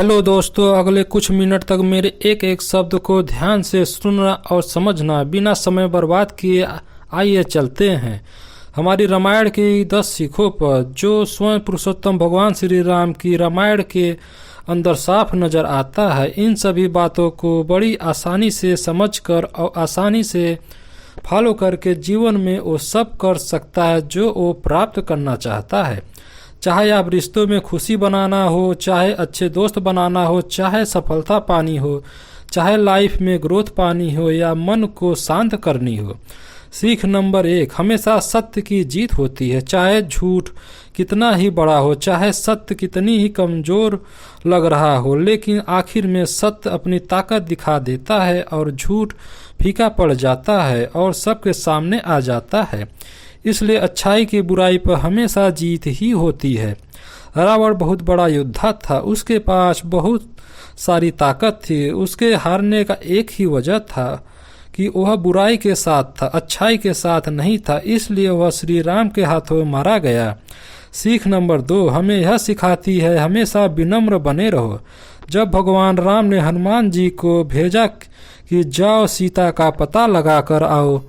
Hello दोस्तों, अगले कुछ मिनट तक मेरे एक एक शब्द को ध्यान से सुनना और समझना बिना समय बर्बाद किए। आइए चलते हैं हमारी रामायण की 10 सीखों पर, जो स्वयं पुरुषोत्तम भगवान श्री राम की रामायण के अंदर साफ नजर आता है। इन सभी बातों को बड़ी आसानी से समझकर और आसानी से फॉलो करके जीवन में वो सब कर सकता है जो वो प्राप्त करना चाहता है। चाहे आप रिश्तों में खुशी बनाना हो, चाहे अच्छे दोस्त बनाना हो, चाहे सफलता पानी हो, चाहे लाइफ में ग्रोथ पानी हो या मन को शांत करनी हो। सीख नंबर 1, हमेशा सत्य की जीत होती है। चाहे झूठ कितना ही बड़ा हो, चाहे सत्य कितनी ही कमजोर लग रहा हो, लेकिन आखिर में सत्य अपनी ताकत दिखा देता है और झूठ फीका पड़ जाता है और सबके सामने आ जाता है। इसलिए अच्छाई की बुराई पर हमेशा जीत ही होती है। रावण बहुत बड़ा योद्धा था, उसके पास बहुत सारी ताकत थी। उसके हारने का एक ही वजह था कि वह बुराई के साथ था, अच्छाई के साथ नहीं था, इसलिए वह श्री राम के हाथों मारा गया। सीख नंबर 2 हमें यह सिखाती है, हमेशा विनम्र बने रहो। जब भगवान राम ने हनुमान जी को भेजा कि जाओ सीता का पता लगा कर आओ,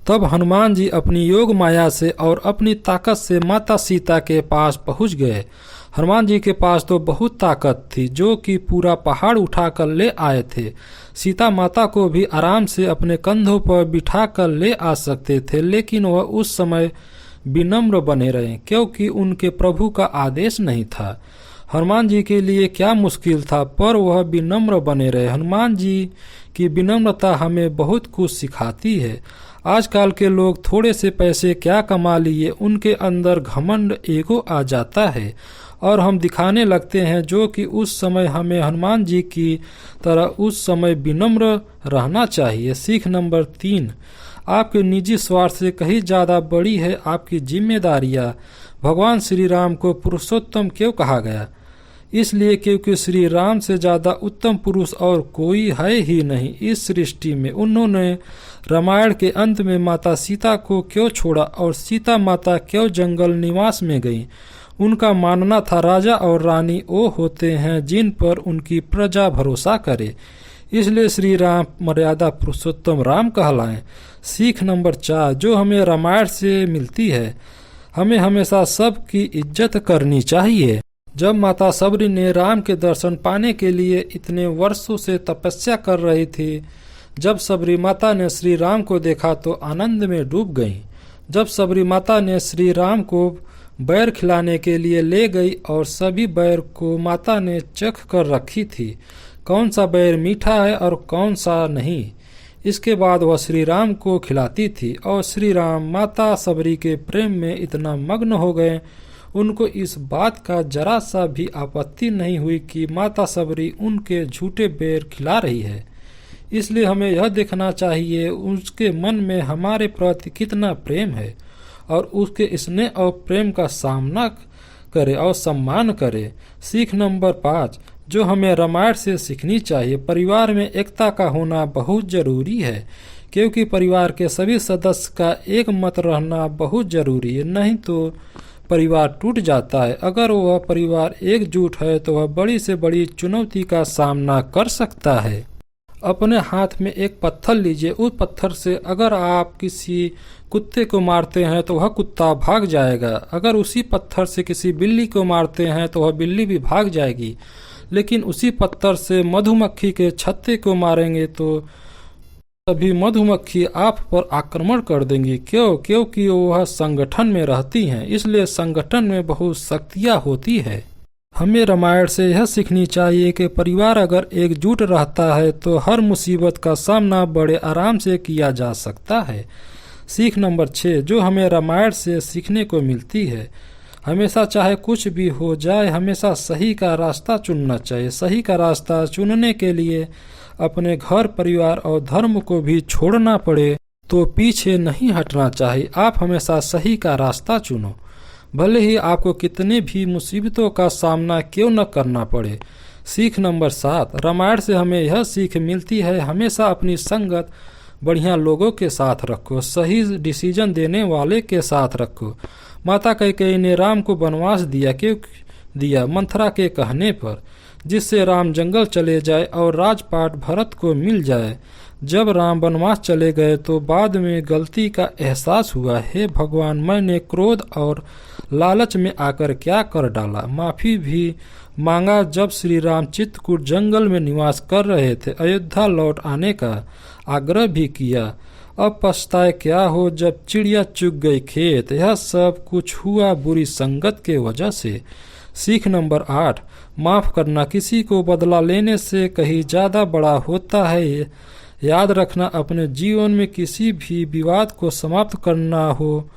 तब हनुमान जी अपनी योग माया से और अपनी ताकत से माता सीता के पास पहुंच गए। हनुमान जी के पास तो बहुत ताकत थी, जो कि पूरा पहाड़ उठाकर ले आए थे। सीता माता को भी आराम से अपने कंधों पर बिठाकर ले आ सकते थे, लेकिन वह उस समय विनम्र बने रहे क्योंकि उनके प्रभु का आदेश नहीं था। हनुमान जी के लिए क्या मुश्किल था, पर वह विनम्र बने रहे। हनुमान जी की विनम्रता हमें बहुत कुछ सिखाती है। आजकल के लोग थोड़े से पैसे क्या कमा लिए, उनके अंदर घमंड ईगो आ जाता है और हम दिखाने लगते हैं, जो कि उस समय हमें हनुमान जी की तरह उस समय विनम्र रहना चाहिए। सीख नंबर 3, आपके निजी स्वार्थ से कहीं ज्यादा बड़ी है आपकी जिम्मेदारियां। भगवान श्री राम को पुरुषोत्तम क्यों कहा गया? इसलिए क्योंकि श्री राम से ज्यादा उत्तम पुरुष और कोई है ही नहीं इस सृष्टि में। उन्होंने रामायण के अंत में माता सीता को क्यों छोड़ा और सीता माता क्यों जंगल निवास में गई? उनका मानना था राजा और रानी वो होते हैं जिन पर उनकी प्रजा भरोसा करे, इसलिए श्री राम मर्यादा पुरुषोत्तम राम कहलाएं। सीख नंबर 4 जो हमें रामायण से मिलती है, हमें हमेशा सबकी इज्जत करनी चाहिए। जब माता सबरी ने राम के दर्शन पाने के लिए इतने वर्षों से तपस्या कर रही थी, जब सबरी माता ने श्री राम को देखा तो आनंद में डूब गई। जब सबरी माता ने श्री राम को बैर खिलाने के लिए ले गई और सभी बैर को माता ने चख कर रखी थी, कौन सा बैर मीठा है और कौन सा नहीं। इसके बाद वह श्री राम को खिलाती थी और श्री राम माता सबरी के प्रेम में इतना मग्न हो गए, उनको इस बात का जरा सा भी आपत्ति नहीं हुई कि माता सबरी उनके झूठे बैर खिला रही है। इसलिए हमें यह देखना चाहिए उसके मन में हमारे प्रति कितना प्रेम है और उसके स्नेह और प्रेम का सामना करे और सम्मान करे। सीख नंबर 5 जो हमें रामायण से सीखनी चाहिए, परिवार में एकता का होना बहुत जरूरी है, क्योंकि परिवार के सभी सदस्य का एक मत रहना बहुत जरूरी है, नहीं तो परिवार टूट जाता है। अगर वह परिवार एकजुट है तो वह बड़ी से बड़ी चुनौती का सामना कर सकता है। अपने हाथ में एक पत्थर लीजिए, उस पत्थर से अगर आप किसी कुत्ते को मारते हैं तो वह कुत्ता भाग जाएगा, अगर उसी पत्थर से किसी बिल्ली को मारते हैं तो वह बिल्ली भी भाग जाएगी, लेकिन उसी पत्थर से मधुमक्खी के छत्ते को मारेंगे तो तभी मधुमक्खी आप पर आक्रमण कर देंगी। क्योंकि वह संगठन में रहती हैं, इसलिए संगठन में बहुत शक्तियाँ होती है। हमें रामायण से यह सीखनी चाहिए कि परिवार अगर एकजुट रहता है तो हर मुसीबत का सामना बड़े आराम से किया जा सकता है। सीख नंबर 6 जो हमें रामायण से सीखने को मिलती है, हमेशा चाहे कुछ भी हो जाए, हमेशा सही का रास्ता चुनना चाहिए। सही का रास्ता चुनने के लिए अपने घर, परिवार और धर्म को भी छोड़ना पड़े तो पीछे नहीं हटना चाहिए। आप हमेशा सही का रास्ता चुनो, भले ही आपको कितने भी मुसीबतों का सामना क्यों न करना पड़े। सीख नंबर 7 रामायण से हमें यह सीख मिलती है, हमेशा अपनी संगत बढ़िया लोगों के साथ रखो, सही डिसीजन देने वाले के साथ रखो। माता कैकेयी ने राम को वनवास दिया मंथरा के कहने पर, जिससे राम जंगल चले जाए और राजपाट भरत को मिल जाए। जब राम वनवास चले गए तो बाद में गलती का एहसास हुआ। हे भगवान, मैंने क्रोध और लालच में आकर क्या कर डाला। माफी भी मांगा। जब श्री राम चित्रकूट जंगल में निवास कर रहे थे, अयोध्या लौट आने का आग्रह भी किया। अब पछताए क्या हो जब चिड़िया चुग गई खेत। यह सब कुछ हुआ बुरी संगत के वजह से। सीख नंबर 8, माफ करना किसी को बदला लेने से कहीं ज्यादा बड़ा होता है। याद रखना, अपने जीवन में किसी भी विवाद को समाप्त करना हो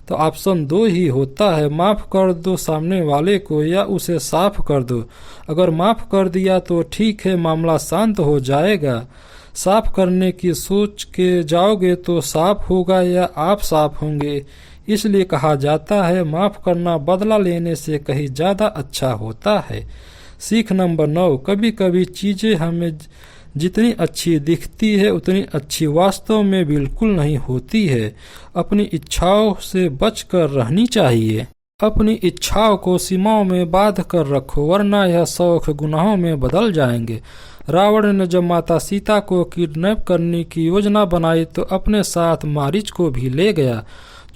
तो ऑप्शन 2 ही होता है। माफ कर दो सामने वाले को या उसे साफ कर दो। अगर माफ कर दिया तो ठीक है, मामला शांत हो जाएगा। साफ करने की सोच के जाओगे तो साफ होगा या आप साफ होंगे। इसलिए कहा जाता है माफ करना बदला लेने से कहीं ज्यादा अच्छा होता है। सीख नंबर 9, कभी कभी चीजें हमें जितनी अच्छी दिखती है उतनी अच्छी वास्तव में बिल्कुल नहीं होती है। अपनी इच्छाओं से बचकर रहनी चाहिए। अपनी इच्छाओं को सीमाओं में बांध कर रखो, वरना यह शौक गुनाहों में बदल जाएंगे। रावण ने जब माता सीता को किडनैप करने की योजना बनाई तो अपने साथ मारीच को भी ले गया।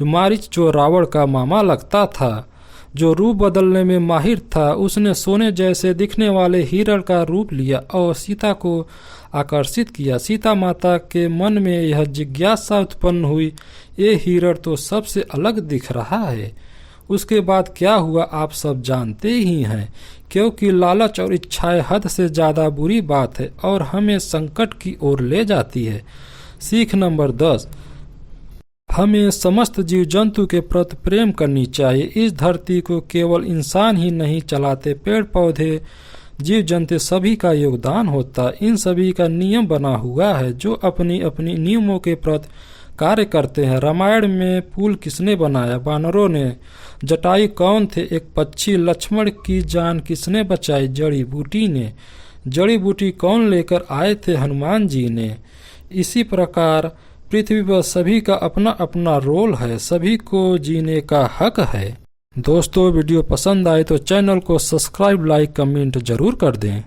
मारीच जो रावण का मामा लगता था, जो रूप बदलने में माहिर था, उसने सोने जैसे दिखने वाले हिरण का रूप लिया और सीता को आकर्षित किया। सीता माता के मन में यह जिज्ञासा उत्पन्न हुई, ये हिरण तो सबसे अलग दिख रहा है। उसके बाद क्या हुआ आप सब जानते ही हैं, क्योंकि लालच और इच्छाएं हद से ज्यादा बुरी बात है और हमें संकट की ओर ले जाती है। सीख नंबर 10, हमें समस्त जीव जंतु के प्रति प्रेम करनी चाहिए। इस धरती को केवल इंसान ही नहीं चलाते, पेड़ पौधे जीव जंतु सभी का योगदान होता। इन सभी का नियम बना हुआ है जो अपनी अपनी नियमों के प्रति कार्य करते हैं। रामायण में पुल किसने बनाया? वानरों ने। जटायु कौन थे? एक पक्षी। लक्ष्मण की जान किसने बचाई? जड़ी बूटी ने। जड़ी बूटी कौन लेकर आए थे? हनुमान जी ने। इसी प्रकार पृथ्वी पर सभी का अपना अपना रोल है, सभी को जीने का हक है। दोस्तों, वीडियो पसंद आए तो चैनल को सब्सक्राइब, लाइक, कमेंट जरूर कर दें।